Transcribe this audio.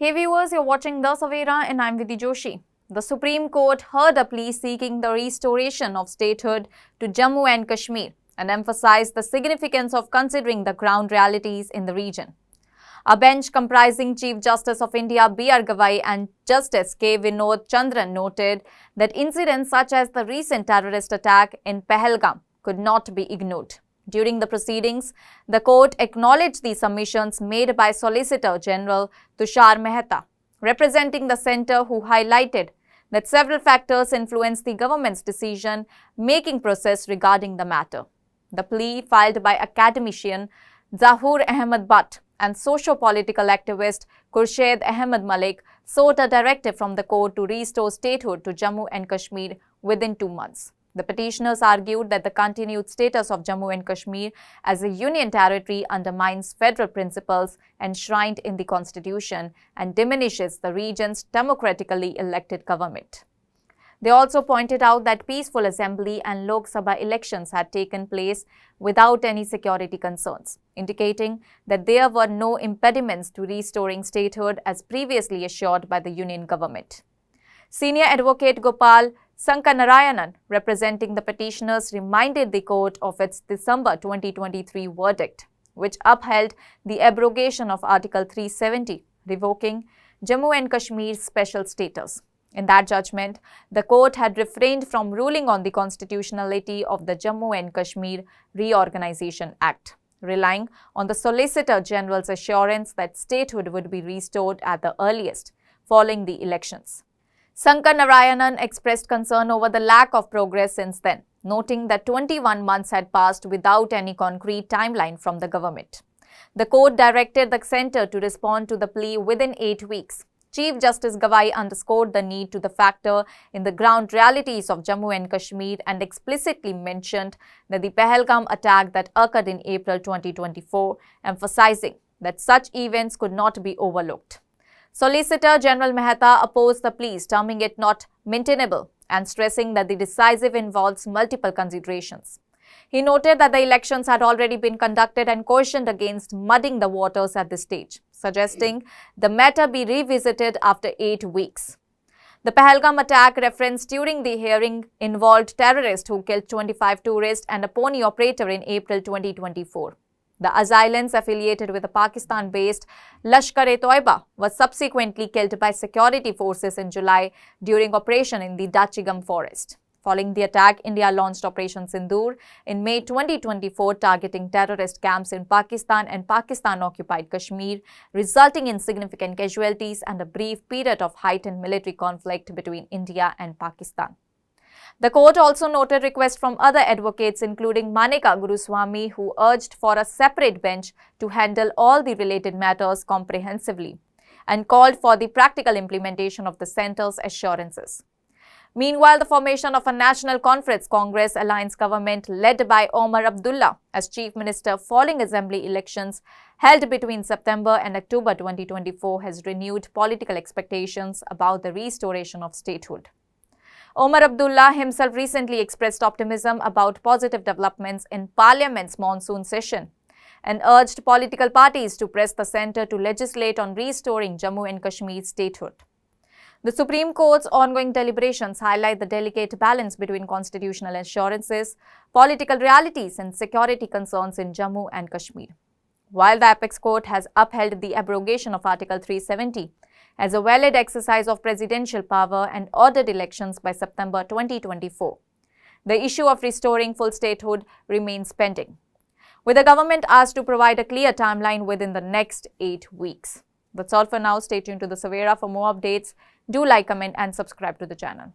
Hey viewers, you're watching The Savera and I'm Vidhi Joshi. The Supreme Court heard a plea seeking the restoration of statehood to Jammu and Kashmir and emphasized the significance of considering the ground realities in the region. A bench comprising Chief Justice of India B.R. Gavai and Justice K. Vinod Chandran noted that incidents such as the recent terrorist attack in Pahalgam could not be ignored. During the proceedings, the court acknowledged the submissions made by Solicitor General Tushar Mehta, representing the centre, who highlighted that several factors influenced the government's decision-making process regarding the matter. The plea, filed by academician Zahur Ahmed Butt and socio-political activist Khurshid Ahmed Malik, sought a directive from the court to restore statehood to Jammu and Kashmir within 2 months. The petitioners argued that the continued status of Jammu and Kashmir as a union territory undermines federal principles enshrined in the constitution and diminishes the region's democratically elected government. They also pointed out that peaceful assembly and Lok Sabha elections had taken place without any security concerns, indicating that there were no impediments to restoring statehood as previously assured by the union government. Senior advocate Gopal Sankanarayanan, representing the petitioners, reminded the court of its December 2023 verdict, which upheld the abrogation of Article 370, revoking Jammu and Kashmir's special status. In that judgment, the court had refrained from ruling on the constitutionality of the Jammu and Kashmir Reorganization Act, relying on the Solicitor General's assurance that statehood would be restored at the earliest following the elections. Sankanarayanan expressed concern over the lack of progress since then, noting that 21 months had passed without any concrete timeline from the government. The court directed the centre to respond to the plea within 8 weeks. Chief Justice Gavai underscored the need to factor in the ground realities of Jammu and Kashmir and explicitly mentioned that the Pahalgam attack that occurred in April 2024, emphasizing that such events could not be overlooked. Solicitor General Mehta opposed the plea, terming it not maintainable and stressing that the decisive involves multiple considerations. He noted that the elections had already been conducted and cautioned against muddying the waters at this stage, suggesting the matter be revisited after 8 weeks. The Pahalgam attack referenced during the hearing involved terrorists who killed 25 tourists and a pony operator in April 2024. The assailants, affiliated with the Pakistan-based Lashkar-e-Toiba, was subsequently killed by security forces in July during operation in the Dachigam forest. Following the attack, India launched Operation Sindoor in May 2024, targeting terrorist camps in Pakistan and Pakistan-occupied Kashmir, resulting in significant casualties and a brief period of heightened military conflict between India and Pakistan. The court also noted requests from other advocates, including Manika Guruswamy, who urged for a separate bench to handle all the related matters comprehensively and called for the practical implementation of the centre's assurances. Meanwhile, the formation of a National Congress Alliance government led by Omar Abdullah as Chief Minister following Assembly elections held between September and October 2024 has renewed political expectations about the restoration of statehood. Omar Abdullah himself recently expressed optimism about positive developments in Parliament's monsoon session and urged political parties to press the centre to legislate on restoring Jammu and Kashmir's statehood. The Supreme Court's ongoing deliberations highlight the delicate balance between constitutional assurances, political realities and security concerns in Jammu and Kashmir. While the Apex Court has upheld the abrogation of Article 370 as a valid exercise of presidential power and ordered elections by September 2024, the issue of restoring full statehood remains pending, with the government asked to provide a clear timeline within the next 8 weeks. That's all for now. Stay tuned to the Savera for more updates. Do like, comment and subscribe to the channel.